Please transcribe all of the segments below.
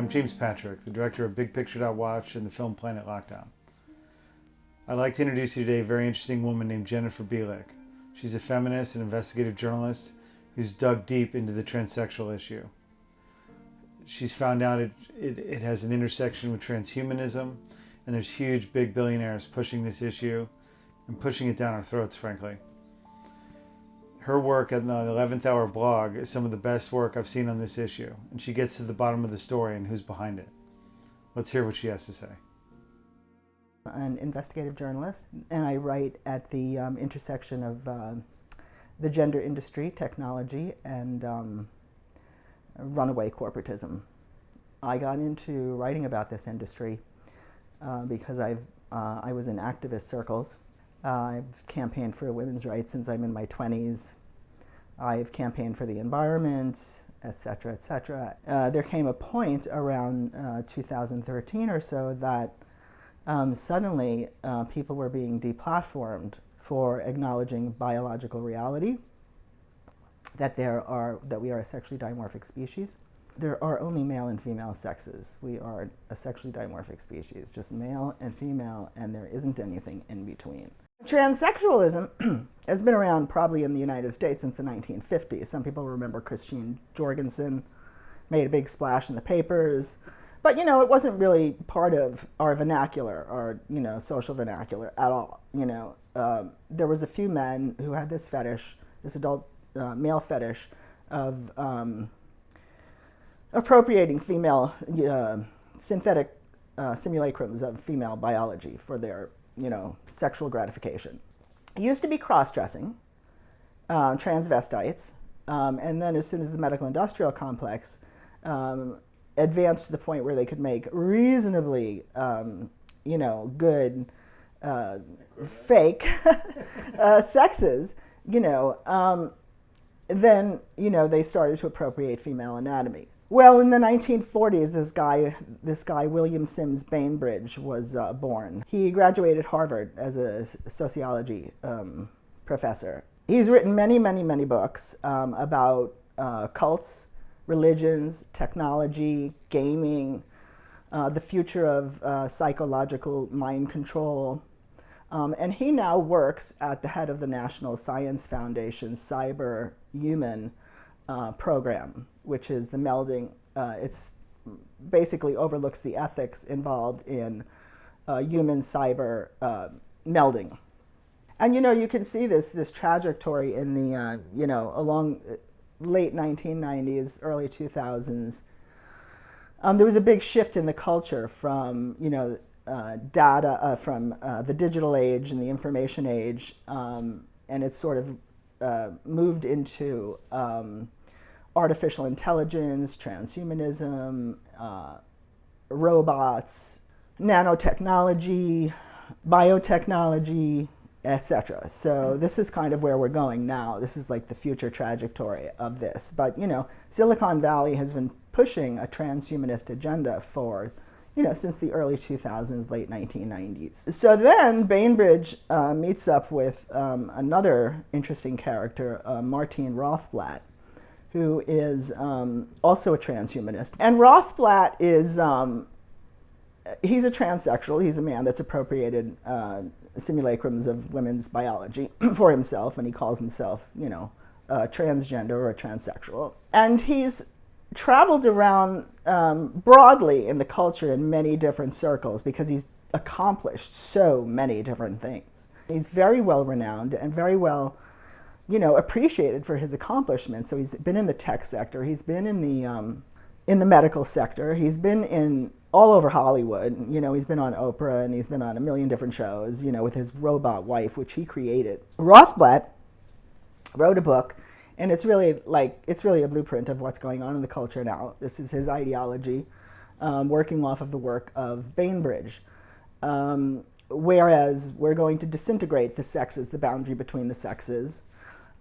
I'm James Patrick, the director of Big Picture Watch and the film Planet Lockdown. I'd like to introduce you today a very interesting woman named Jennifer Bilek. She's a feminist and investigative journalist who's dug deep into the transsexual issue. She's found out it has an intersection with transhumanism, and there's huge big billionaires pushing this issue and pushing it down our throats, frankly. Her work at the 11th Hour blog is some of the best work I've seen on this issue, and she gets to the bottom of the story and who's behind it. Let's hear what she has to say. An investigative journalist, and I write at the intersection of the gender industry, technology, and runaway corporatism. I got into writing about this industry because I was in activist circles. I've campaigned for women's rights since I'm in my 20s. I've campaigned for the environment, etc., etc. There came a point around 2013 or so that suddenly people were being deplatformed for acknowledging biological reality, that we are a sexually dimorphic species. There are only male and female sexes. We are a sexually dimorphic species, just male and female, and there isn't anything in between. Transsexualism has been around probably in the United States since the 1950s. Some people remember Christine Jorgensen made a big splash in the papers. But, it wasn't really part of our vernacular, our, social vernacular at all. There was a few men who had this fetish, this adult male fetish of appropriating female, synthetic simulacrums of female biology for their, sexual gratification. It used to be cross-dressing, transvestites, and then as soon as the medical industrial complex advanced to the point where they could make reasonably, good fake sexes, then, they started to appropriate female anatomy. Well, in the 1940s, this guy William Sims Bainbridge was born. He graduated Harvard as a sociology professor. He's written many, many, many books about cults, religions, technology, gaming, the future of psychological mind control. And he now works at the head of the National Science Foundation's Cyber Human program, which is the melding. It's basically overlooks the ethics involved in human cyber melding. And you can see this trajectory in the along late 1990s, early 2000s. There was a big shift in the culture from data from the digital age and the information age, and it sort of moved into artificial intelligence, transhumanism, robots, nanotechnology, biotechnology, etc. So this is kind of where we're going now. This is like the future trajectory of this. But Silicon Valley has been pushing a transhumanist agenda for since the early 2000s, late 1990s. So then Bainbridge meets up with another interesting character, Martine Rothblatt, who is also a transhumanist. And Rothblatt is, he's a transsexual. He's a man that's appropriated simulacrums of women's biology for himself, and he calls himself, a transgender or a transsexual. And he's traveled around broadly in the culture in many different circles because he's accomplished so many different things. He's very well renowned and very well, appreciated for his accomplishments. So he's been in the tech sector, he's been in the medical sector, he's been in all over Hollywood. He's been on Oprah and he's been on a million different shows, with his robot wife, which he created. Rothblatt wrote a book. And it's really a blueprint of what's going on in the culture now. This is his ideology, working off of the work of Bainbridge. Whereas we're going to disintegrate the sexes, the boundary between the sexes.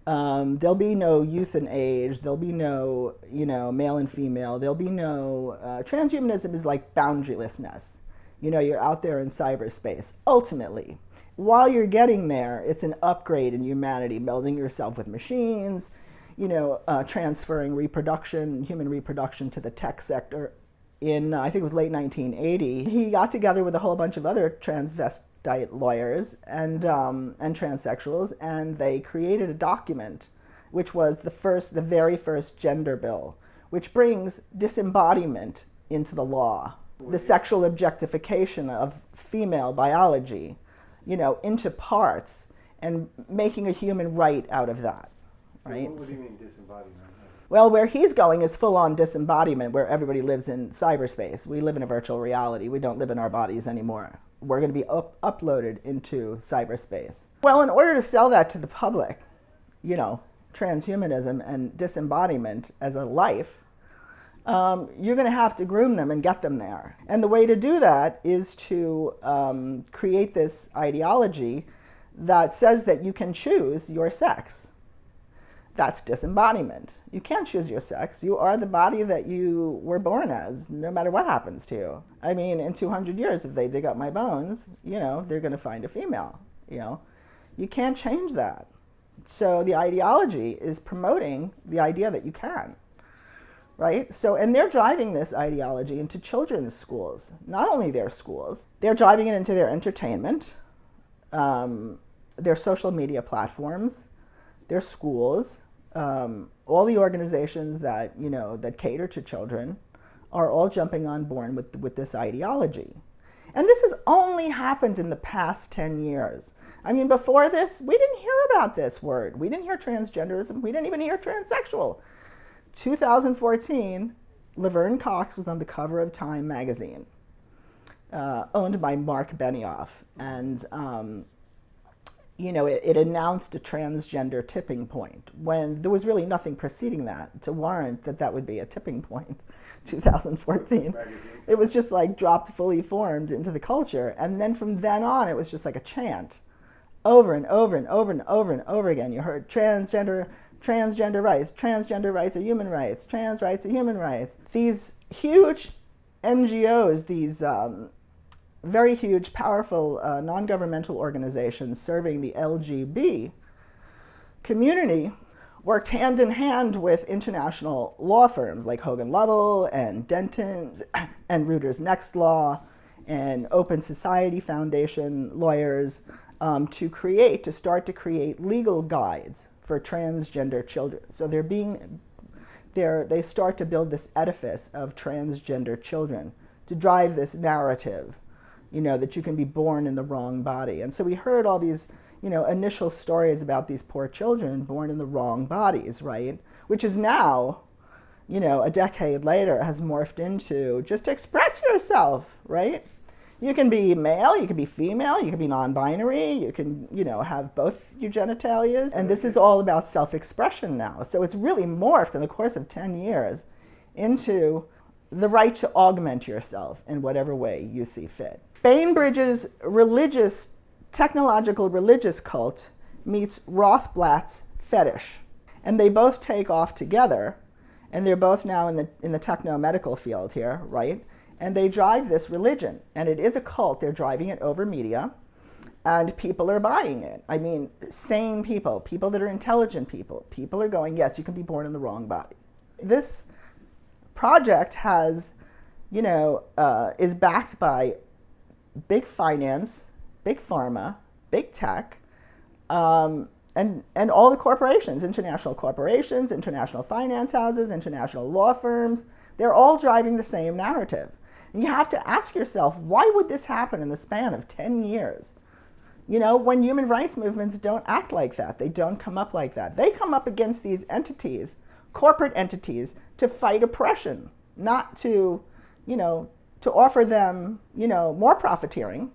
There'll be no youth and age. There'll be no, male and female. There'll be no, transhumanism is like boundarylessness. You're out there in cyberspace, ultimately. While you're getting there, it's an upgrade in humanity, melding yourself with machines, transferring human reproduction to the tech sector, in, I think it was late 1980. He got together with a whole bunch of other transvestite lawyers and transsexuals, and they created a document which was the very first gender bill, which brings disembodiment into the law, the sexual objectification of female biology, into parts, and making a human right out of that. Right? What do you mean disembodiment? Well, where he's going is full-on disembodiment, where everybody lives in cyberspace. We live in a virtual reality. We don't live in our bodies anymore. We're going to be uploaded into cyberspace. Well, in order to sell that to the public, transhumanism and disembodiment as a life, you're going to have to groom them and get them there. And the way to do that is to create this ideology that says that you can choose your sex. That's disembodiment. You can't choose your sex. You are the body that you were born as, no matter what happens to you. I mean, in 200 years, if they dig up my bones, they're going to find a female. You can't change that. So the ideology is promoting the idea that you can, right? So, and they're driving this ideology into children's schools. Not only their schools, they're driving it into their entertainment, their social media platforms, their schools, all the organizations that that cater to children are all jumping on board with this ideology. And this has only happened in the past 10 years. I mean, before this, we didn't hear about this word. We didn't hear transgenderism. We didn't even hear transsexual. 2014, Laverne Cox was on the cover of Time magazine, owned by Mark Benioff. And it announced a transgender tipping point when there was really nothing preceding that to warrant that would be a tipping point. 2014. It was just like dropped fully formed into the culture. And then from then on, it was just like a chant over and over and over and over and over again. You heard transgender rights are human rights, trans rights are human rights. These huge NGOs, these very huge, powerful non-governmental organizations serving the LGB community worked hand in hand with international law firms like Hogan Lovells and Dentons and Reuters Next Law and Open Society Foundation lawyers to start to create legal guides for transgender children. So they start to build this edifice of transgender children to drive this narrative, that you can be born in the wrong body. And so we heard all these, initial stories about these poor children born in the wrong bodies, right? Which is now, a decade later has morphed into just express yourself, right? You can be male, you can be female, you can be non-binary, you can, have both your genitalias. And this is all about self-expression now. So it's really morphed in the course of 10 years into the right to augment yourself in whatever way you see fit. Bainbridge's technological religious cult meets Rothblatt's fetish. And they both take off together, and they're both now in the techno-medical field here, right? And they drive this religion, and it is a cult. They're driving it over media, and people are buying it. I mean, sane people that are intelligent people are going, yes, you can be born in the wrong body. This project has, is backed by big finance, big pharma, big tech, and all the corporations, international corporations, international finance houses, international law firms. They're all driving the same narrative. And you have to ask yourself, why would this happen in the span of 10 years? When human rights movements don't act like that, they don't come up like that. They come up against these entities, corporate entities, to fight oppression, not to, to offer them, more profiteering.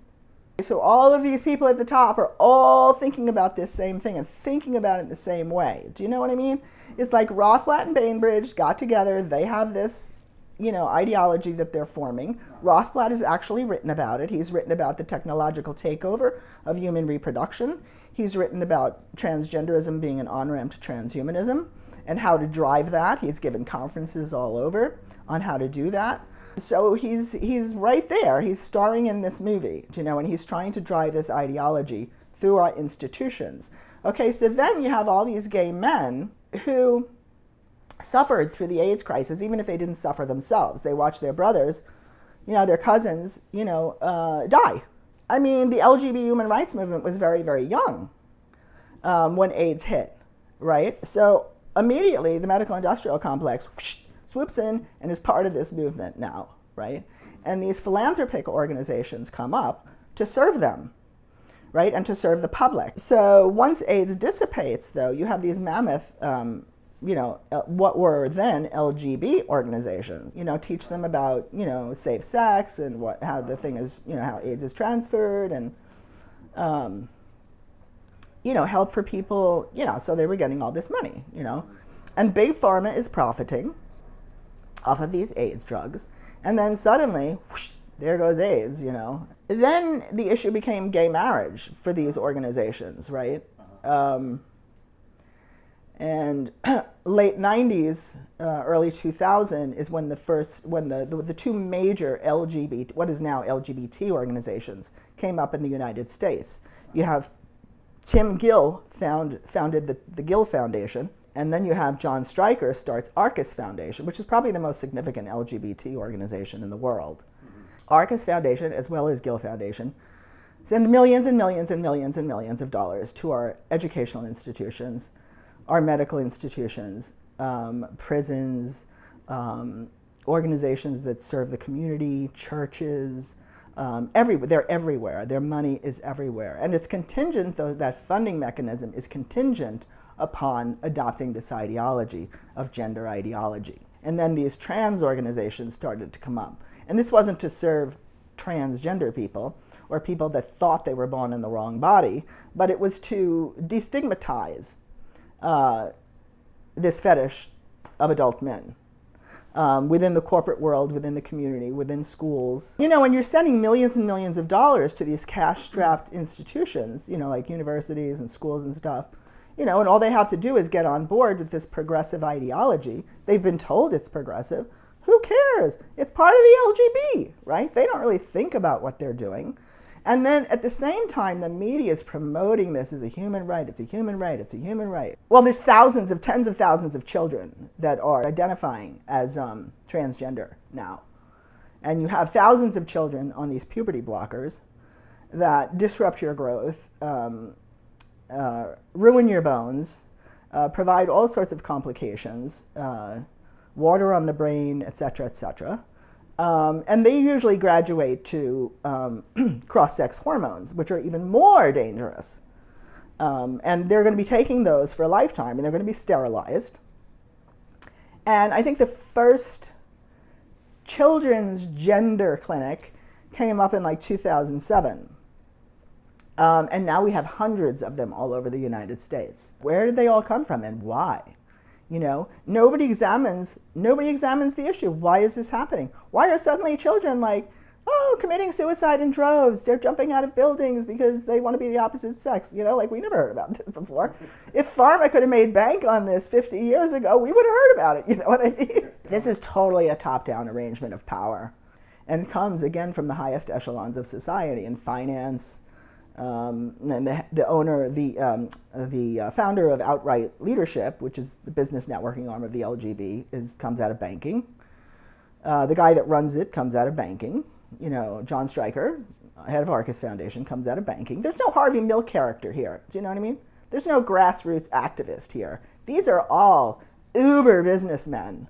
So all of these people at the top are all thinking about this same thing and thinking about it the same way. Do you know what I mean? It's like Rothblatt and Bainbridge got together. They have this, ideology that they're forming. Rothblatt has actually written about it. He's written about the technological takeover of human reproduction. He's written about transgenderism being an on-ramp to transhumanism and how to drive that. He's given conferences all over on how to do that. So he's right there. He's starring in this movie, and he's trying to drive this ideology through our institutions. Okay, so then you have all these gay men who suffered through the AIDS crisis, even if they didn't suffer themselves. They watched their brothers, their cousins, die. I mean, the LGBT human rights movement was very, very young when AIDS hit, right? So immediately the medical industrial complex swoops in and is part of this movement now, right? And these philanthropic organizations come up to serve them, right? And to serve the public. So once AIDS dissipates, though, you have these mammoth, what were then LGBT organizations, teach them about, safe sex and how the thing is, how AIDS is transferred and, help for people, so they were getting all this money, And Big Pharma is profiting off of these AIDS drugs. And then suddenly, whoosh, there goes AIDS, Then the issue became gay marriage for these organizations, right? And late 90s, early 2000 is when the two major what is now LGBT organizations came up in the United States. You have Tim Gill founded the Gill Foundation, and then you have John Stryker starts Arcus Foundation, which is probably the most significant LGBT organization in the world. Arcus Foundation, as well as Gill Foundation, send millions and millions and millions and millions of dollars to our educational institutions, our medical institutions, prisons, organizations that serve the community, churches, they're everywhere. Their money is everywhere. And it's contingent, though, that funding mechanism is contingent upon adopting this ideology of gender ideology. And then these trans organizations started to come up. And this wasn't to serve transgender people or people that thought they were born in the wrong body, but it was to destigmatize this fetish of adult men within the corporate world, within the community, within schools. When you're sending millions and millions of dollars to these cash-strapped institutions, like universities and schools and stuff, and all they have to do is get on board with this progressive ideology. They've been told it's progressive. Who cares? It's part of the LGBT, right? They don't really think about what they're doing. And then at the same time, the media is promoting this as a human right. It's a human right. It's a human right. Well, there's tens of thousands of children that are identifying as transgender now. And you have thousands of children on these puberty blockers that disrupt your growth, ruin your bones, provide all sorts of complications, water on the brain, et cetera, et cetera. And they usually graduate to cross-sex hormones, which are even more dangerous. And they're going to be taking those for a lifetime, and they're going to be sterilized. And I think the first children's gender clinic came up in like 2007. And now we have hundreds of them all over the United States. Where did they all come from and why? Nobody examines the issue. Why is this happening? Why are suddenly children committing suicide in droves? They're jumping out of buildings because they want to be the opposite sex. We never heard about this before. If pharma could have made bank on this 50 years ago, we would have heard about it. You know what I mean? This is totally a top-down arrangement of power, and comes again from the highest echelons of society in finance. And the founder of Outright Leadership, which is the business networking arm of the LGB, comes out of banking. The guy that runs it comes out of banking. John Stryker, head of Arcus Foundation, comes out of banking. There's no Harvey Milk character here. Do you know what I mean? There's no grassroots activist here. These are all uber businessmen.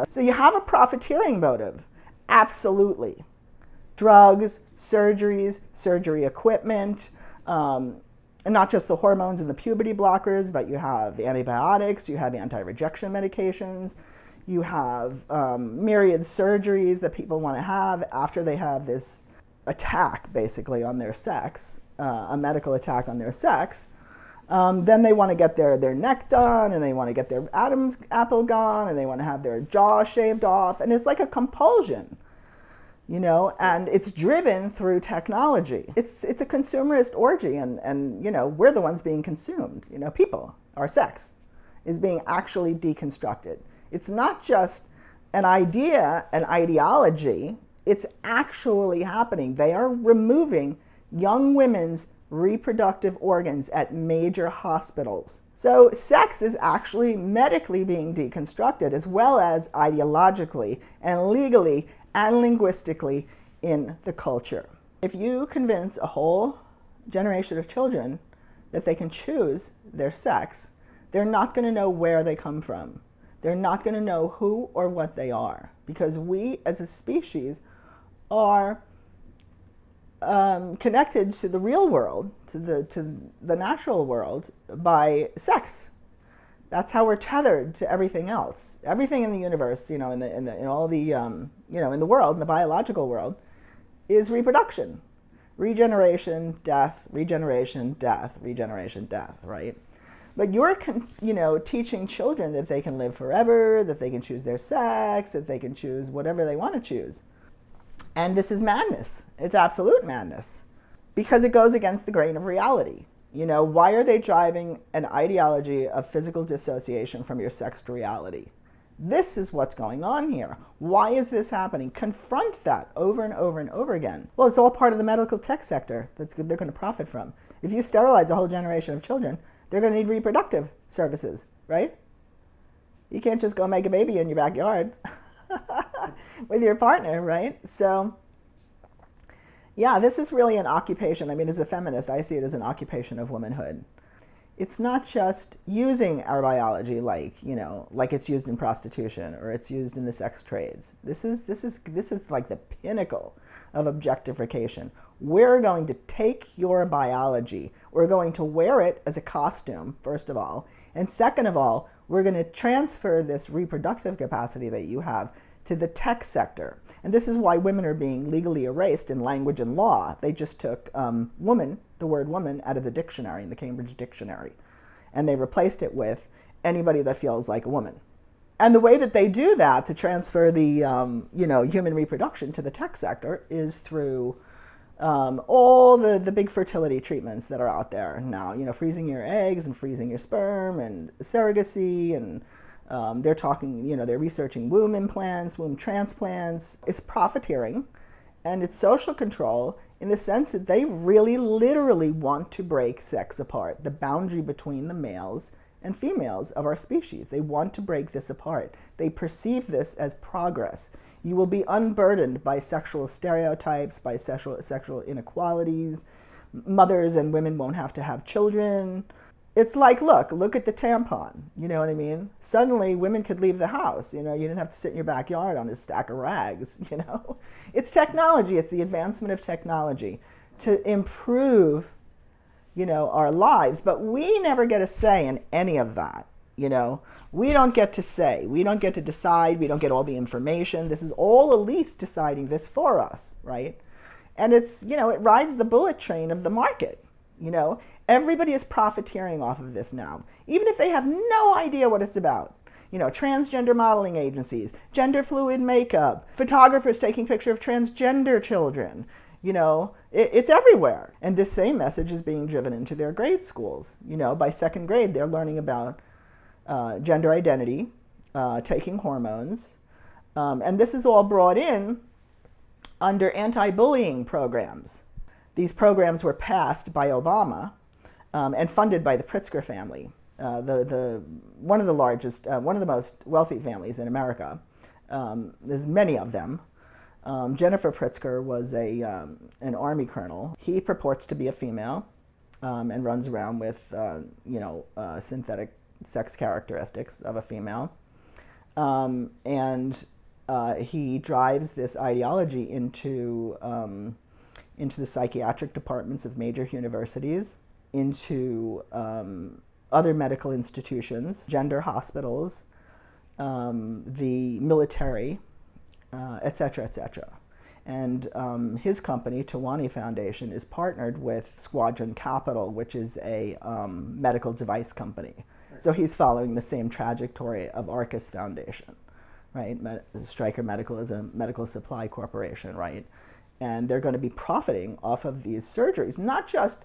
So you have a profiteering motive, absolutely. Drugs, surgeries, surgery equipment, and not just the hormones and the puberty blockers, but you have antibiotics, you have anti-rejection medications, you have myriad surgeries that people want to have after they have this attack, basically, on their sex, a medical attack on their sex. Then they want to get their neck done, and they want to get their Adam's apple gone, and they want to have their jaw shaved off, and it's like a compulsion. And it's driven through technology. It's a consumerist orgy, and we're the ones being consumed. People, our sex, is being actually deconstructed. It's not just an idea, an ideology. It's actually happening. They are removing young women's reproductive organs at major hospitals So sex is actually medically being deconstructed, as well as ideologically and legally and linguistically in the culture. If you convince a whole generation of children that they can choose their sex, they're not going to know where they come from. They're not going to know who or what they are, because we as a species are connected to the real world, to the natural world, by sex. That's how we're tethered to everything else. Everything in the universe, in all the, in the world, in the biological world, is reproduction, regeneration, death, regeneration, death, regeneration, death, right? But you're, teaching children that they can live forever, that they can choose their sex, that they can choose whatever they want to choose. And this is madness. It's absolute madness, because it goes against the grain of reality. Why are they driving an ideology of physical dissociation from your sexed reality? This is what's going on here. Why is this happening? Confront that over and over and over again. Well, it's all part of the medical tech sector they're going to profit from. If you sterilize a whole generation of children, they're going to need reproductive services, right? You can't just go make a baby in your backyard with your partner, right? So, yeah, this is really an occupation. I mean, as a feminist, I see it as an occupation of womanhood. It's not just using our biology like it's used in prostitution or it's used in the sex trades. This is like the pinnacle of objectification. We're going to take your biology, we're going to wear it as a costume, first of all, and second of all, we're going to transfer this reproductive capacity that you have to the tech sector. And this is why women are being legally erased in language and law. They just took woman, the word woman, out of the dictionary, in the Cambridge Dictionary, and they replaced it with anybody that feels like a woman. And the way that they do that, to transfer the human reproduction to the tech sector, is through all the big fertility treatments that are out there now. Freezing your eggs and freezing your sperm and surrogacy, and they're talking, they're researching womb implants, womb transplants. It's profiteering, and it's social control in the sense that they really literally want to break sex apart, the boundary between the males and females of our species. They want to break this apart. They perceive this as progress. You will be unburdened by sexual stereotypes, by sexual inequalities. Mothers and women won't have to have children. It's like, look at the tampon, you know what I mean? Suddenly women could leave the house, you didn't have to sit in your backyard on a stack of rags, It's technology, it's the advancement of technology to improve, our lives, but we never get a say in any of that, We don't get to say, we don't get to decide, we don't get all the information. This is all elites deciding this for us, right? And it's, it rides the bullet train of the market, Everybody is profiteering off of this now, even if they have no idea what it's about. Transgender modeling agencies, gender fluid makeup, photographers taking pictures of transgender children. It's everywhere. And this same message is being driven into their grade schools. By second grade, they're learning about gender identity, taking hormones. And this is all brought in under anti-bullying programs. These programs were passed by Obama and funded by the Pritzker family, one of the most wealthy families in America. There's many of them. Jennifer Pritzker was an Army colonel. He purports to be a female and runs around with synthetic sex characteristics of a female. And he drives this ideology into the psychiatric departments of major universities, into other medical institutions, gender hospitals, the military, et cetera, et cetera. And his company, Tawani Foundation, is partnered with Squadron Capital, which is a medical device company. So he's following the same trajectory of Arcus Foundation, right? Stryker Medical is a medical supply corporation, right? And they're going to be profiting off of these surgeries, not just,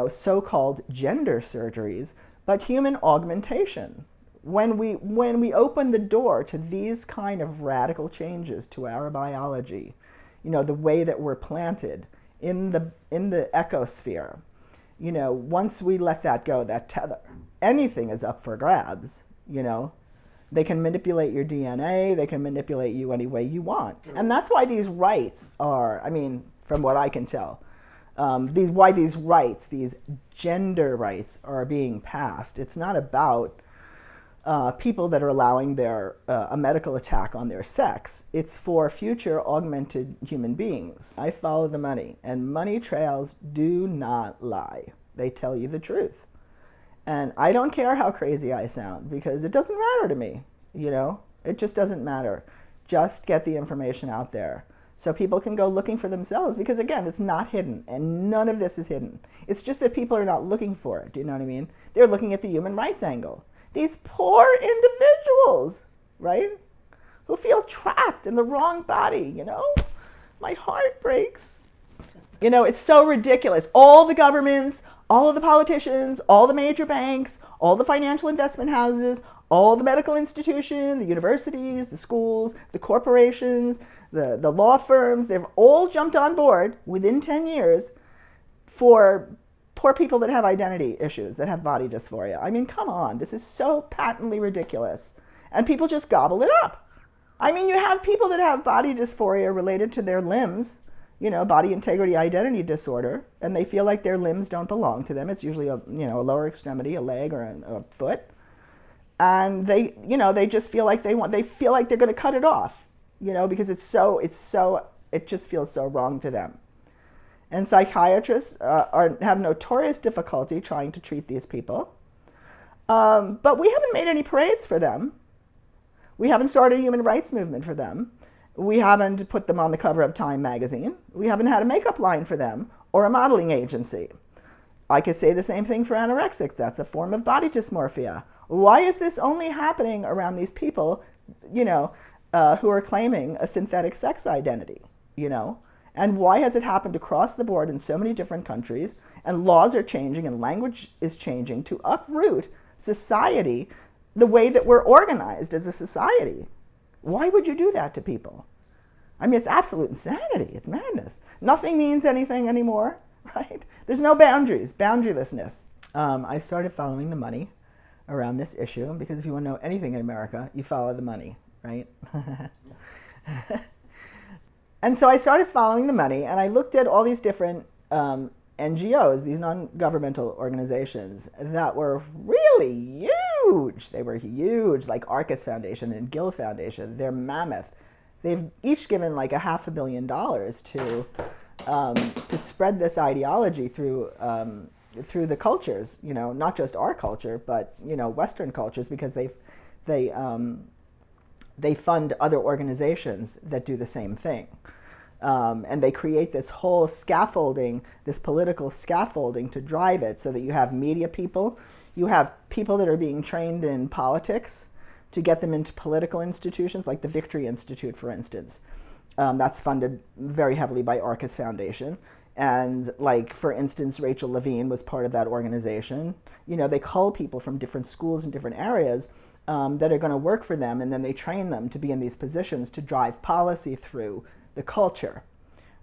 so-called gender surgeries, but human augmentation. When we open the door to these kind of radical changes to our biology, the way that we're planted in the ecosphere, You know, once we let that go, that tether, anything is up for grabs, you know. They can manipulate your DNA, they can manipulate you any way you want. And that's why these rights are, I mean, from what I can tell, why these rights, these gender rights are being passed. It's not about people that are allowing a medical attack on their sex. It's for future augmented human beings. I follow the money, and money trails do not lie. They tell you the truth. And I don't care how crazy I sound, because it doesn't matter to me, you know? It just doesn't matter. Just get the information out there so people can go looking for themselves, because again, it's not hidden, and none of this is hidden. It's just that people are not looking for it, do you know what I mean? They're looking at the human rights angle. These poor individuals, right? Who feel trapped in the wrong body, you know? My heart breaks. You know, it's so ridiculous. All the governments, all of the politicians, all the major banks, all the financial investment houses, all the medical institutions, the universities, the schools, the corporations, the law firms, they've all jumped on board within 10 years for poor people that have identity issues, that have body dysphoria. I mean, come on, this is so patently ridiculous. And people just gobble it up. I mean, you have people that have body dysphoria related to their limbs, you know, body integrity identity disorder, and they feel like their limbs don't belong to them. It's usually a lower extremity, a leg or a foot. And they just feel like they feel like they're going to cut it off, you know, because it just feels so wrong to them. And psychiatrists have notorious difficulty trying to treat these people. But we haven't made any parades for them. We haven't started a human rights movement for them. We haven't put them on the cover of Time magazine. We haven't had a makeup line for them or a modeling agency. I could say the same thing for anorexics. That's a form of body dysmorphia. Why is this only happening around these people, you know, who are claiming a synthetic sex identity, you know? And why has it happened across the board in so many different countries? And laws are changing and language is changing to uproot society, the way that we're organized as a society. Why would you do that to people? I mean, it's absolute insanity. It's madness. Nothing means anything anymore, right? There's no boundaries, boundarylessness. I started following the money around this issue, because if you want to know anything in America, you follow the money, right? And so I started following the money, and I looked at all these different NGOs, these non-governmental organizations that were really huge. They were huge, like Arcus Foundation and Gill Foundation. They're mammoth. They've each given like $500 million to spread this ideology through the cultures. You know, not just our culture, but you know, Western cultures, because they fund other organizations that do the same thing. And they create this whole scaffolding, this political scaffolding to drive it, so that you have media people, you have people that are being trained in politics to get them into political institutions, like the Victory Institute, for instance. That's funded very heavily by Arcus Foundation. And like, for instance, Rachel Levine was part of that organization. You know, they cull people from different schools in different areas that are going to work for them, and then they train them to be in these positions to drive policy through the culture,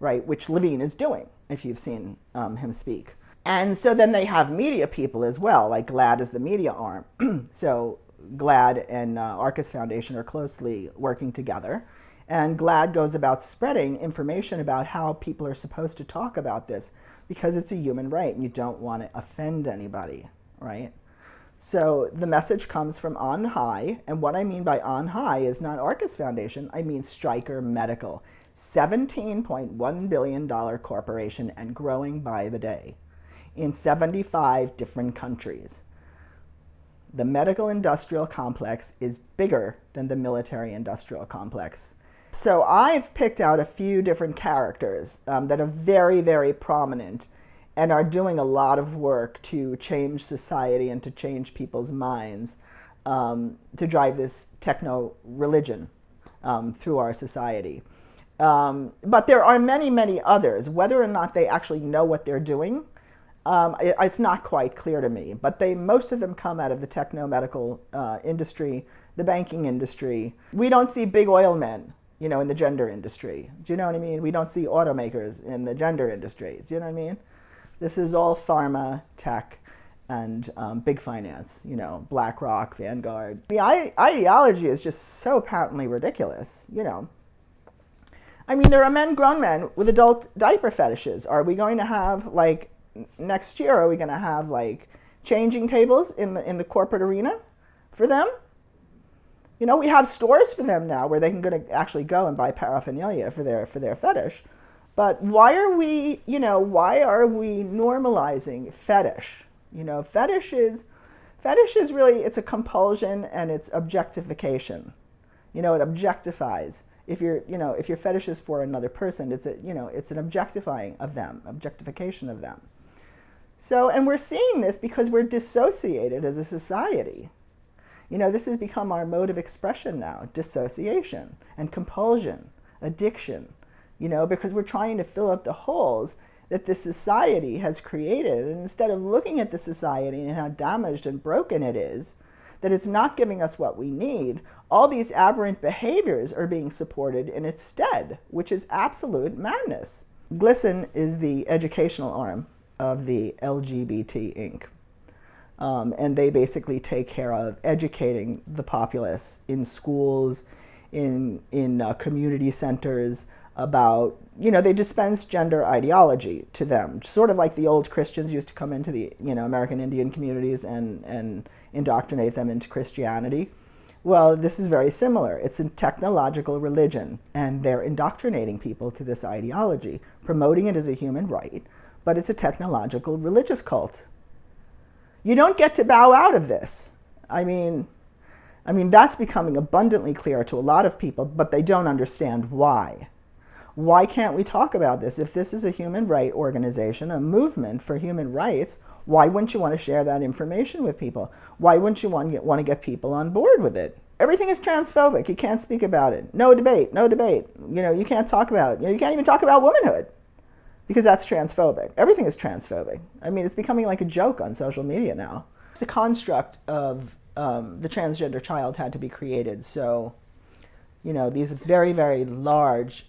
right, which Levine is doing, if you've seen him speak. And so then they have media people as well, like GLAAD is the media arm. So GLAAD and Arcus Foundation are closely working together. And GLAAD goes about spreading information about how people are supposed to talk about this, because it's a human right and you don't want to offend anybody, right? So the message comes from on high, and what I mean by on high is not Arcus Foundation, I mean Stryker Medical, $17.1 billion corporation and growing by the day in 75 different countries. The medical industrial complex is bigger than the military industrial complex. So I've picked out a few different characters that are very, very prominent and are doing a lot of work to change society and to change people's minds, to drive this techno-religion through our society. But there are many, many others. Whether or not they actually know what they're doing, it's not quite clear to me. But most of them come out of the techno-medical industry, the banking industry. We don't see big oil men, you know, in the gender industry. Do you know what I mean? We don't see automakers in the gender industry. Do you know what I mean? This is all pharma, tech, and big finance, you know, BlackRock, Vanguard. The ideology is just so patently ridiculous, you know. I mean, there are men, grown men, with adult diaper fetishes. Are we going to have, like, next year, are we going to have, like, changing tables in the corporate arena for them? You know, we have stores for them now where they can actually go and buy paraphernalia for their fetish. But why are we normalizing fetish? You know, fetish is really, it's a compulsion and it's objectification. You know, it objectifies. If your fetish is for another person, it's an objectifying of them, objectification of them. So, and we're seeing this because we're dissociated as a society. You know, this has become our mode of expression now, dissociation and compulsion, addiction, you know, because we're trying to fill up the holes that this society has created. And instead of looking at the society and how damaged and broken it is, that it's not giving us what we need, all these aberrant behaviors are being supported in its stead, which is absolute madness. GLSEN is the educational arm of the LGBT Inc. And they basically take care of educating the populace in schools, in community centers about, you know, they dispense gender ideology to them, sort of like the old Christians used to come into the, you know, American Indian communities and indoctrinate them into Christianity. Well, this is very similar. It's a technological religion, and they're indoctrinating people to this ideology, promoting it as a human right, but it's a technological religious cult. You don't get to bow out of this. I mean, that's becoming abundantly clear to a lot of people, but they don't understand why. Why can't we talk about this? If this is a human rights organization, a movement for human rights, why wouldn't you want to share that information with people? Why wouldn't you want to get people on board with it? Everything is transphobic. You can't speak about it. No debate, no debate. You know, you can't talk about it. You know, you can't even talk about womanhood because that's transphobic. Everything is transphobic. I mean, it's becoming like a joke on social media now. The construct of the transgender child had to be created. So, you know, these very, very large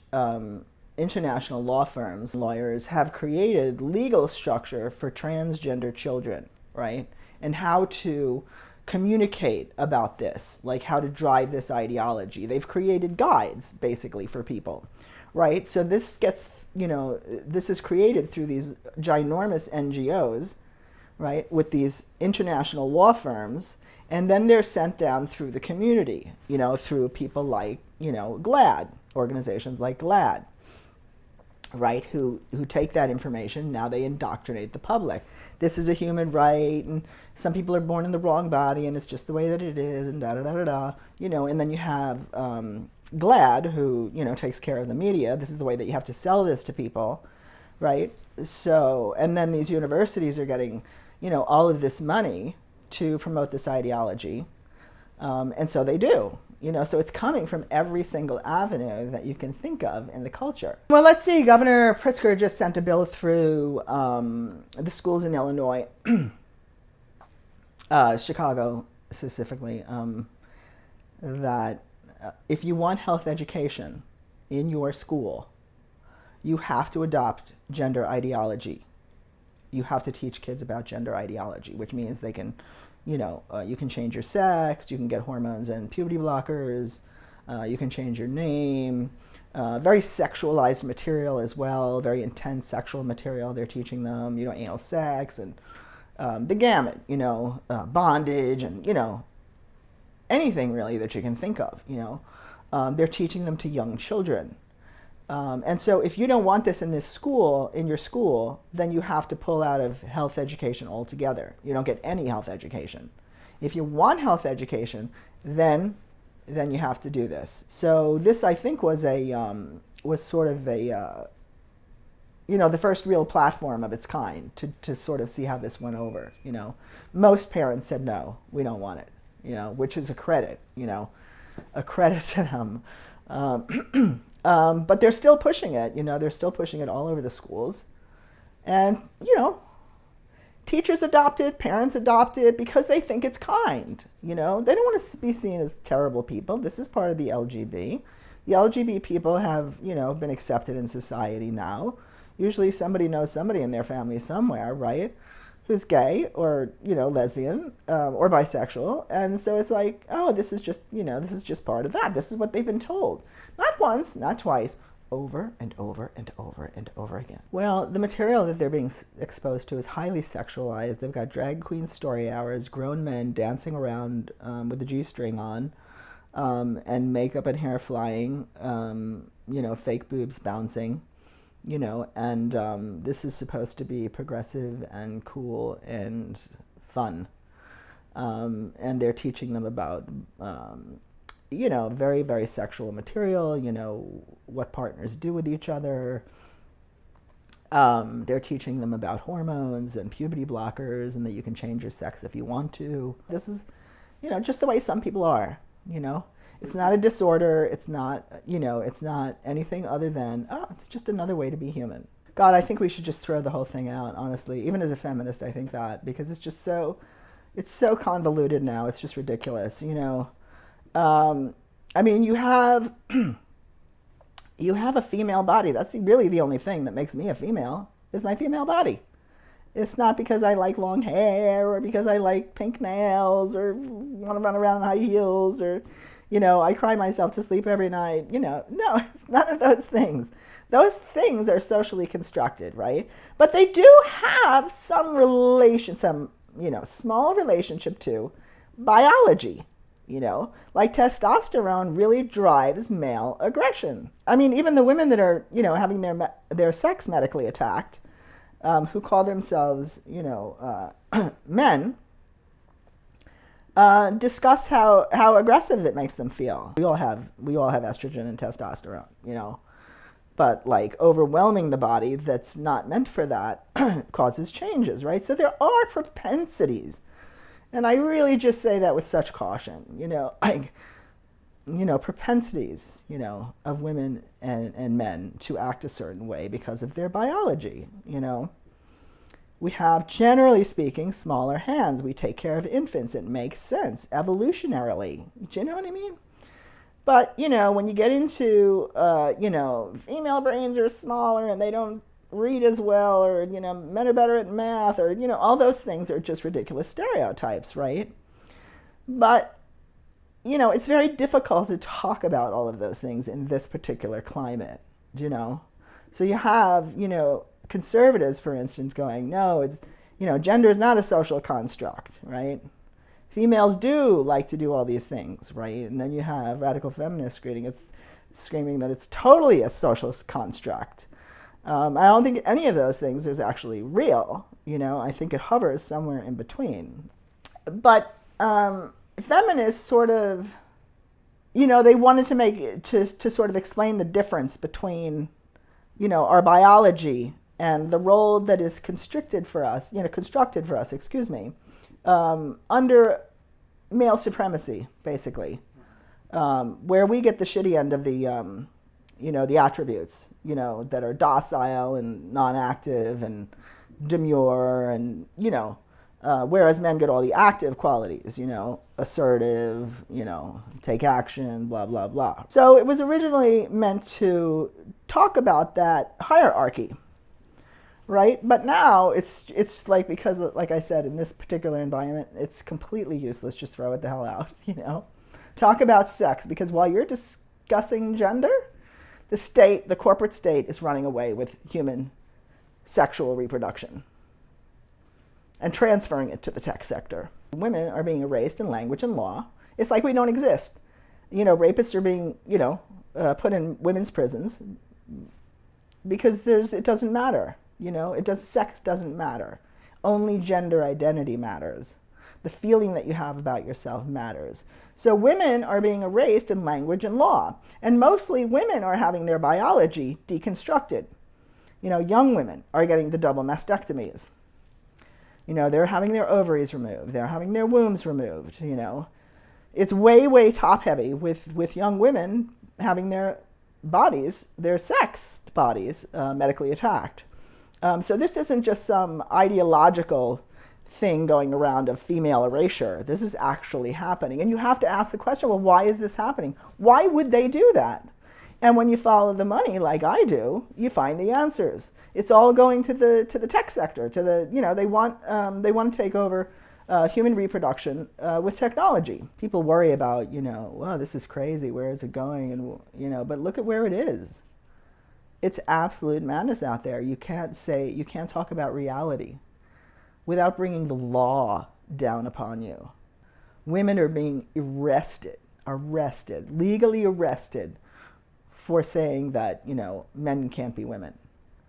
international law firms, lawyers, have created legal structure for transgender children, right? And how to communicate about this, like how to drive this ideology. They've created guides, basically, for people, right? So this gets, you know, this is created through these ginormous NGOs, right, with these international law firms, and then they're sent down through the community, you know, through people like, you know, GLAAD, organizations like GLAAD, right, who take that information, now they indoctrinate the public. This is a human right, and some people are born in the wrong body, and it's just the way that it is, and da-da-da-da-da, you know, and then you have GLAAD, who, you know, takes care of the media. This is the way that you have to sell this to people, right? So, and then these universities are getting, you know, all of this money to promote this ideology, and so they do. You know, so it's coming from every single avenue that you can think of in the culture. Well, let's see. Governor Pritzker just sent a bill through the schools in Illinois, Chicago specifically, that if you want health education in your school, you have to adopt gender ideology. You have to teach kids about gender ideology, which means they can, you know, you can change your sex, you can get hormones and puberty blockers, you can change your name, very sexualized material as well, very intense sexual material they're teaching them, you know, anal sex and the gamut, you know, bondage and, you know, anything really that you can think of, you know. They're teaching them to young children. And so if you don't want this in this school, in your school, then you have to pull out of health education altogether. You don't get any health education. If you want health education, then you have to do this. So this, I think, was sort of a, you know, the first real platform of its kind to sort of see how this went over, you know. Most parents said, no, we don't want it, you know, which is a credit, you know, a credit to them. But they're still pushing it, you know, they're still pushing it all over the schools. And, you know, teachers adopt it, parents adopt it because they think it's kind, you know. They don't want to be seen as terrible people. This is part of the LGB. The LGB people have, you know, been accepted in society now. Usually somebody knows somebody in their family somewhere, right, who's gay or, lesbian or bisexual. And so it's like, oh, this is just part of that. This is what they've been told. Not once, not twice, over and over and over and over again. Well, the material that they're being exposed to is highly sexualized. They've got drag queen story hours, grown men dancing around with a G-string on, and makeup and hair flying, fake boobs bouncing, and this is supposed to be progressive and cool and fun. And they're teaching them about, very, very sexual material, what partners do with each other. They're teaching them about hormones and puberty blockers and that you can change your sex if you want to. This is, just the way some people are, It's not a disorder. It's not, it's not anything other than, it's just another way to be human. God, I think we should just throw the whole thing out, honestly. Even as a feminist, I think that, because it's just it's so convoluted now. It's just ridiculous, you have you have a female body. That's really the only thing that makes me a female, is my female body. It's not because I like long hair or because I like pink nails or want to run around in high heels or, I cry myself to sleep every night. No, it's none of those things. Those things are socially constructed, right? But they do have some small relationship to biology. Like testosterone really drives male aggression. Even the women that are, having their sex medically attacked, who call themselves, men, discuss how aggressive it makes them feel. We all have estrogen and testosterone, but like overwhelming the body that's not meant for that causes changes, right? So there are propensities. And I really just say that with such caution, propensities, of women and men to act a certain way because of their biology, We have, generally speaking, smaller hands. We take care of infants. It makes sense evolutionarily. Do you know what I mean? But, when you get into, female brains are smaller and they don't read as well, or, men are better at math, or, all those things are just ridiculous stereotypes, right? But, it's very difficult to talk about all of those things in this particular climate, So you have, conservatives, for instance, going, no, it's, gender is not a social construct, right? Females do like to do all these things, right? And then you have radical feminists screaming that it's totally a social construct. I don't think any of those things is actually real. I think it hovers somewhere in between. But feminists sort of, they wanted to sort of explain the difference between, our biology and the role that is constructed for us, under male supremacy, basically, where we get the shitty end of the attributes, that are docile and non-active and demure and, whereas men get all the active qualities, assertive, take action, blah, blah, blah. So it was originally meant to talk about that hierarchy, right? But now it's like, because, like I said, in this particular environment, it's completely useless. Just throw it the hell out, Talk about sex, because while you're discussing gender, the corporate state is running away with human sexual reproduction and transferring it to the tech sector. Women are being erased in language and law. It's like we don't exist. Rapists are being, put in women's prisons because it doesn't matter. Sex doesn't matter. Only gender identity matters. The feeling that you have about yourself matters. So women are being erased in language and law. And mostly women are having their biology deconstructed. Young women are getting the double mastectomies. They're having their ovaries removed. They're having their wombs removed. It's way, way top heavy with young women having their bodies, their sex bodies, medically attacked. So this isn't just some ideological thing going around of female erasure. This is actually happening. And you have to ask the question, well, why is this happening? Why would they do that? And when you follow the money, like I do, you find the answers. It's all going to the tech sector. To the they want to take over human reproduction with technology. People worry about wow, this is crazy. Where is it going? And but look at where it is. It's absolute madness out there. You can't talk about reality without bringing the law down upon you. Women are being arrested, legally arrested for saying that, men can't be women.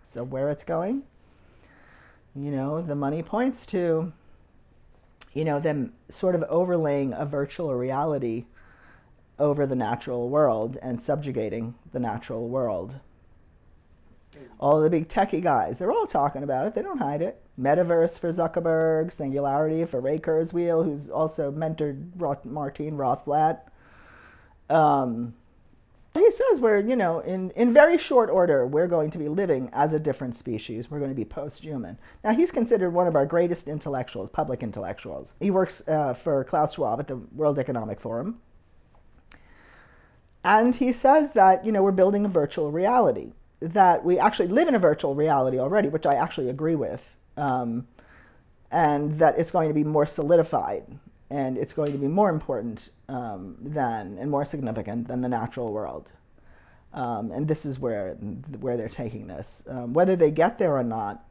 So where it's going, the money points to, them sort of overlaying a virtual reality over the natural world and subjugating the natural world. All the big techie guys, they're all talking about it. They don't hide it. Metaverse for Zuckerberg, Singularity for Ray Kurzweil, who's also mentored Martine Rothblatt. He says we're, in very short order, we're going to be living as a different species. We're going to be post-human. Now, he's considered one of our greatest intellectuals, public intellectuals. He works for Klaus Schwab at the World Economic Forum. And he says that, we're building a virtual reality, that we actually live in a virtual reality already, which I actually agree with, and that it's going to be more solidified. And it's going to be more important and more significant than the natural world. And this is where they're taking this. Whether they get there or not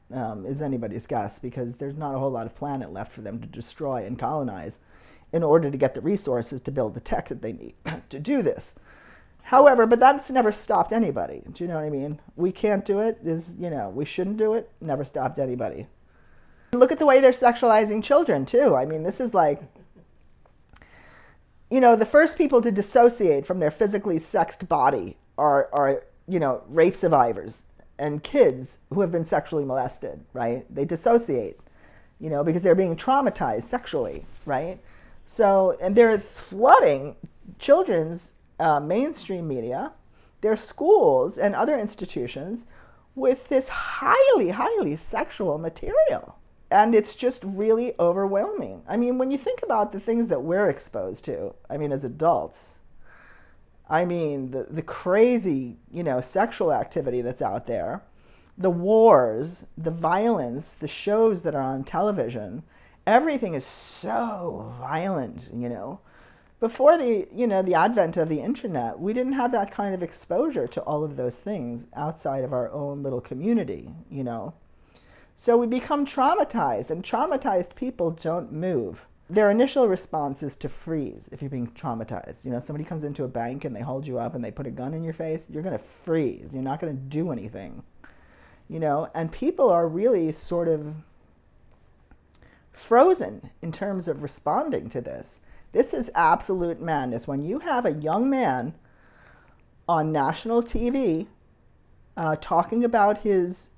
is anybody's guess, because there's not a whole lot of planet left for them to destroy and colonize in order to get the resources to build the tech that they need to do this. However, but that's never stopped anybody. Do you know what I mean? We can't do it. We shouldn't do it. Never stopped anybody. Look at the way they're sexualizing children, too. I mean, this is like... the first people to dissociate from their physically sexed body are rape survivors and kids who have been sexually molested, right? They dissociate, because they're being traumatized sexually, right? So, and they're flooding children's mainstream media, their schools and other institutions with this highly, highly sexual material. And it's just really overwhelming. I mean, when you think about the things that we're exposed to, as adults, the crazy, sexual activity that's out there, the wars, the violence, the shows that are on television, everything is so violent, Before the advent of the internet, we didn't have that kind of exposure to all of those things outside of our own little community, So we become traumatized, and traumatized people don't move. Their initial response is to freeze if you're being traumatized. Somebody comes into a bank and they hold you up and they put a gun in your face, you're going to freeze. You're not going to do anything. And people are really sort of frozen in terms of responding to this. This is absolute madness. When you have a young man on national TV talking about his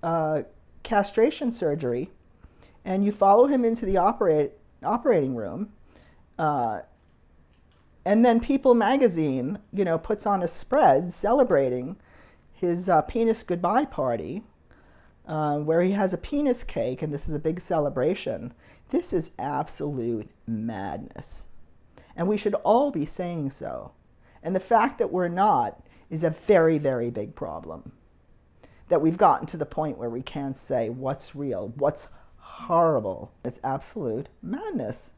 castration surgery, and you follow him into the operating room, and then People magazine, puts on a spread celebrating his penis goodbye party, where he has a penis cake, and this is a big celebration. This is absolute madness. And we should all be saying so. And the fact that we're not is a very, very big problem. That we've gotten to the point where we can't say what's real, what's horrible. It's absolute madness.